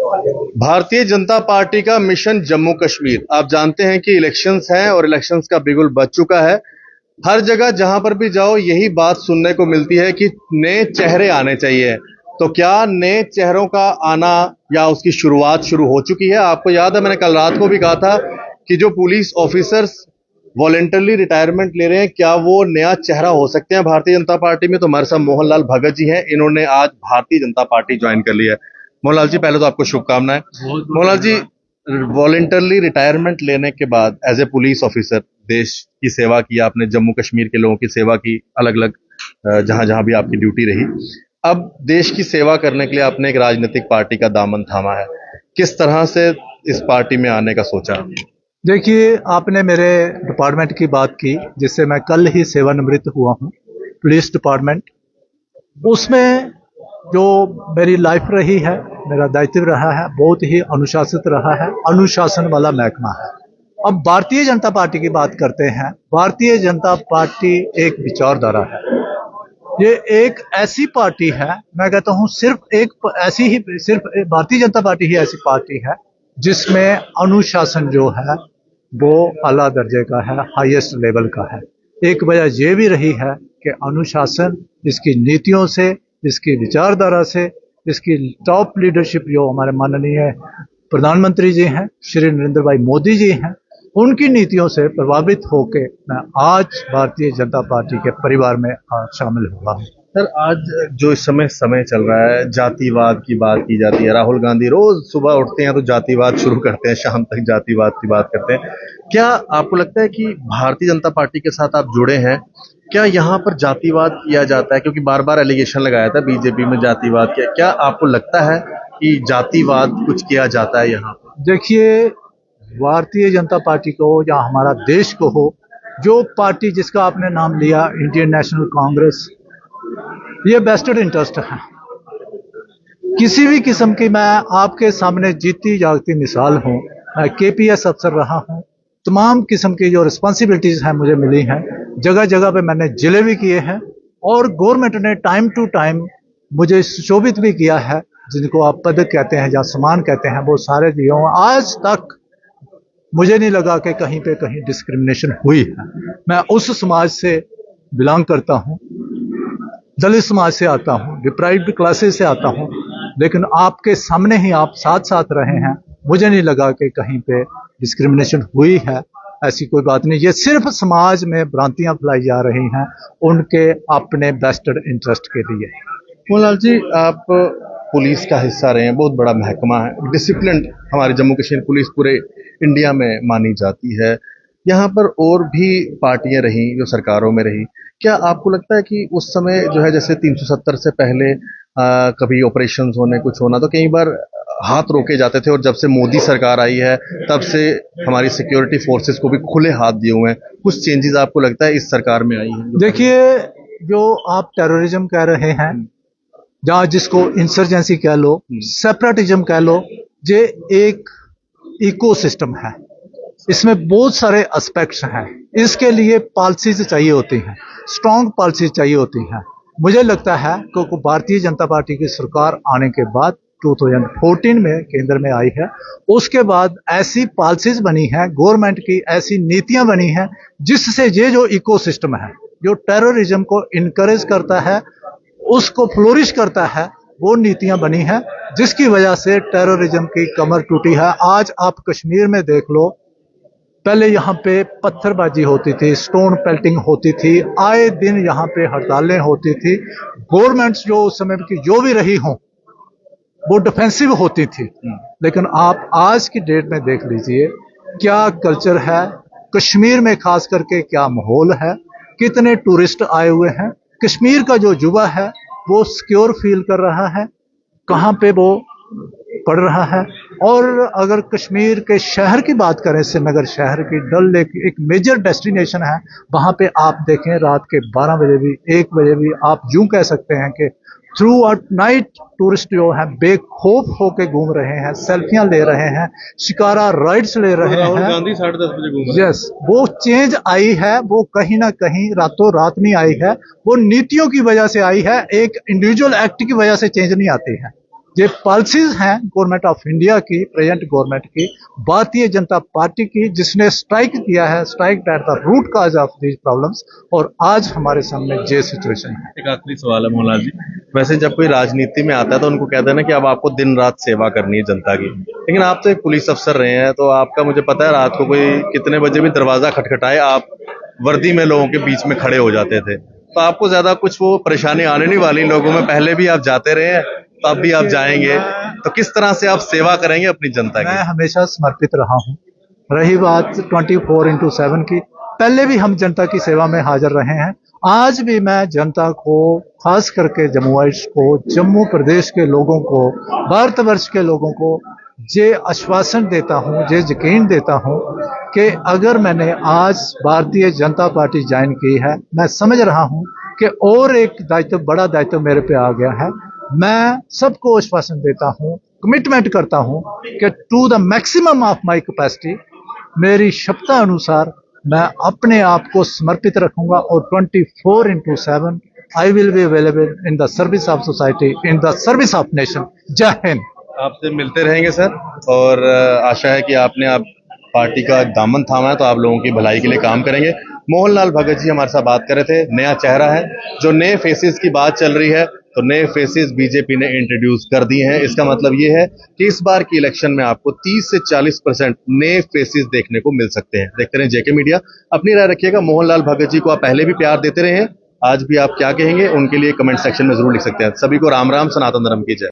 भारतीय जनता पार्टी का मिशन जम्मू कश्मीर। आप जानते हैं कि इलेक्शंस हैं और इलेक्शंस का बिगुल बज चुका है। हर जगह जहां पर भी जाओ यही बात सुनने को मिलती है कि नए चेहरे आने चाहिए। तो क्या नए चेहरों का आना या उसकी शुरुआत शुरू हो चुकी है? आपको याद है मैंने कल रात को भी कहा था कि जो पुलिस ऑफिसर्स वॉलेंटरली रिटायरमेंट ले रहे हैं, क्या वो नया चेहरा हो सकते हैं भारतीय जनता पार्टी में? तो हमारे साथ मोहनलाल भगत जी हैं, इन्होंने आज भारतीय जनता पार्टी ज्वाइन कर लिया है। मोहनलाल जी, पहले तो आपको शुभकामनाएं। मोहनलाल जी, वॉलेंटरली रिटायरमेंट लेने के बाद एज ए पुलिस ऑफिसर देश की सेवा की आपने, जम्मू कश्मीर के लोगों की सेवा की, अलग अलग जहां जहां भी आपकी ड्यूटी रही। अब देश की सेवा करने के लिए आपने एक राजनीतिक पार्टी का दामन थामा है। किस तरह से इस पार्टी में आने का सोचा? देखिए, आपने मेरे डिपार्टमेंट की बात की, जिससे मैं कल ही सेवानिवृत्त हुआ हूं, पुलिस डिपार्टमेंट। उसमें जो मेरी लाइफ रही है, मेरा दायित्व रहा है, बहुत ही अनुशासित रहा है, अनुशासन वाला महकमा है। अब भारतीय जनता पार्टी की बात करते हैं। भारतीय जनता पार्टी एक विचारधारा है। ये एक ऐसी पार्टी है, मैं कहता हूं सिर्फ भारतीय जनता पार्टी ही ऐसी पार्टी है जिसमें अनुशासन जो है वो आला दर्जे का है, हाईएस्ट लेवल का है। एक वजह ये भी रही है कि अनुशासन इसकी नीतियों से, इसकी विचारधारा से, इसकी टॉप लीडरशिप जो हमारे माननीय प्रधानमंत्री जी हैं, श्री नरेंद्र भाई मोदी जी हैं, उनकी नीतियों से प्रभावित होकर मैं आज भारतीय जनता पार्टी के परिवार में शामिल हुआ हूँ। सर, आज जो इस समय चल रहा है, जातिवाद की बात की जाती है। राहुल गांधी रोज सुबह उठते हैं तो जातिवाद शुरू करते हैं, शाम तक जातिवाद की बात करते हैं। क्या आपको लगता है कि भारतीय जनता पार्टी के साथ आप जुड़े हैं, क्या यहाँ पर जातिवाद किया जाता है? क्योंकि बार बार एलिगेशन लगाया था बीजेपी में जातिवाद किया। क्या आपको लगता है कि जातिवाद कुछ किया जाता है यहाँ पर? देखिए, भारतीय जनता पार्टी को या हमारा देश को हो, जो पार्टी जिसका आपने नाम लिया, इंडियन नेशनल कांग्रेस, ये वेस्टेड इंटरेस्ट है। किसी भी किस्म की, मैं आपके सामने जीती जागती मिसाल हूं। मैं केपीएस अफसर रहा हूं। तमाम किस्म की जो रिस्पॉन्सिबिलिटीज हैं मुझे मिली हैं, जगह जगह पे मैंने जिले भी किए हैं और गवर्नमेंट ने टाइम टू टाइम मुझे सुशोभित भी किया है, जिनको आप पदक कहते हैं या सम्मान कहते हैं, वो सारे दिए हूं। आज तक मुझे नहीं लगा कि कहीं पे कहीं डिस्क्रिमिनेशन हुई है। मैं उस समाज से बिलोंग करता हूं, दलित समाज से आता हूं, डिप्राइव्ड क्लासेस से आता हूं, लेकिन आपके सामने ही आप साथ साथ रहे हैं, मुझे नहीं लगा कि कहीं पे डिस्क्रिमिनेशन हुई है। ऐसी कोई बात नहीं। ये सिर्फ समाज में भ्रांतियां फैलाई जा रही हैं उनके अपने वेस्टेड इंटरेस्ट के लिए। मोहनलाल जी, आप पुलिस का हिस्सा रहे हैं, बहुत बड़ा महकमा है, डिसिप्लिन हमारी जम्मू कश्मीर पुलिस पूरे इंडिया में मानी जाती है। यहाँ पर और भी पार्टियां रही जो सरकारों में रही। क्या आपको लगता है कि उस समय जो है, जैसे 370 से पहले कभी ऑपरेशंस होने, कुछ होना, तो कई बार हाथ रोके जाते थे, और जब से मोदी सरकार आई है तब से हमारी सिक्योरिटी फोर्सेस को भी खुले हाथ दिए हुए हैं। कुछ चेंजेस आपको लगता है इस सरकार में आई हैं? देखिए, जो आप टेररिज्म कह रहे हैं, जहां जिसको इंसर्जेंसी कह लो, सेपरेटिज्म कह लो, ये एक इकोसिस्टम है। इसमें बहुत सारे एस्पेक्ट्स हैं। इसके लिए पॉलिसीज चाहिए होती हैं, स्ट्रॉन्ग पॉलिसीज चाहिए होती हैं। मुझे लगता है कि भारतीय जनता पार्टी की सरकार आने के बाद 2014 में केंद्र में आई है, उसके बाद ऐसी पॉलिसीज बनी हैं, गवर्नमेंट की ऐसी नीतियां बनी हैं, जिससे ये जो इकोसिस्टम है, जो टेररिज्म को इनकरेज करता है, उसको फ्लोरिश करता है, वो नीतियां बनी हैं, जिसकी वजह से टेररिज्म की कमर टूटी है। आज आप कश्मीर में देख लो, पहले यहाँ पे पत्थरबाजी होती थी, स्टोन पेल्टिंग होती थी, आए दिन यहाँ पे हड़तालें होती थी। गवर्नमेंट्स जो उस समय की जो भी रही हों, वो डिफेंसिव होती थी। लेकिन आप आज की डेट में देख लीजिए क्या कल्चर है कश्मीर में, खास करके क्या माहौल है, कितने टूरिस्ट आए हुए हैं। कश्मीर का जो युवा है वो सिक्योर फील कर रहा है, कहाँ पे वो पड़ रहा है। और अगर कश्मीर के शहर की बात करें, श्रीनगर शहर की, डल लेक एक मेजर डेस्टिनेशन है, वहां पे आप देखें रात के 12 बजे भी, 1 बजे भी, आप यूं कह सकते हैं कि थ्रू आउट नाइट टूरिस्ट जो है बेखौफ होके घूम रहे हैं, सेल्फियां ले रहे हैं, शिकारा राइड्स ले रहे हैं। गांधी 10:30 बजे घूम रहे हैं। यस, वो चेंज आई है, वो कहीं ना कहीं रातों रात नहीं आई है, वो नीतियों की वजह से आई है। एक इंडिविजुअल एक्ट की वजह से चेंज नहीं आती है। ये पॉलिसीज हैं गवर्नमेंट ऑफ इंडिया की, प्रेजेंट गवर्नमेंट की, भारतीय जनता पार्टी की, जिसने स्ट्राइक किया है, strike at the root cause of these problems, और आज हमारे सामने ये सिचुएशन है। एक आखिरी सवाल है मोहनलाल जी, वैसे जब कोई राजनीति में आता है तो उनको कहते हैं ना कि अब आपको दिन रात सेवा करनी है जनता की, लेकिन आप तो एक पुलिस अफसर रहे हैं, तो आपका मुझे पता है रात को कोई कितने बजे भी दरवाजा खटखटाए आप वर्दी में लोगों के बीच में खड़े हो जाते थे, तो आपको ज्यादा कुछ वो परेशानी आने नहीं वाली। लोगों में पहले भी आप जाते रहे हैं, तो अब भी आप जाएंगे, तो किस तरह से आप सेवा करेंगे अपनी जनता मैं की? हमेशा समर्पित रहा हूं। रही बात 24/7 की, पहले भी हम जनता की सेवा में हाजिर रहे हैं। आज भी मैं जनता को, खास करके जम्मुइट्स को, जम्मू प्रदेश के लोगों को, भारतवर्ष के लोगों को ये आश्वासन देता हूं, ये यकीन देता हूं कि अगर मैंने आज भारतीय जनता पार्टी ज्वाइन की है, मैं समझ रहा हूं कि और एक दायित्व, बड़ा दायित्व मेरे पे आ गया है। मैं सबको आश्वासन देता हूं, कमिटमेंट करता हूं कि to the maximum of my capacity, मेरी क्षमता अनुसार मैं अपने आप को समर्पित रखूंगा और 24/7 I will be available in the service of society, in the service of nation. जय हिंद। आपसे मिलते रहेंगे सर, और आशा है कि आपने आप पार्टी का दामन थामा है तो आप लोगों की भलाई के लिए काम करेंगे। मोहनलाल भगत जी हमारे साथ बात कर रहे थे। नया चेहरा है, जो नए फेसेस की बात चल रही है, तो नए फेसेस बीजेपी ने इंट्रोड्यूस कर दिए हैं। इसका मतलब ये है कि इस बार की इलेक्शन में आपको 30 से 40% नए फेसेस देखने को मिल सकते हैं। देखते रहे जेके मीडिया, अपनी राय रखिएगा। मोहनलाल भगत जी को आप पहले भी प्यार देते रहे हैं, आज भी आप क्या कहेंगे उनके लिए कमेंट सेक्शन में जरूर लिख सकते हैं। सभी को राम राम, सनातन धर्म की जय।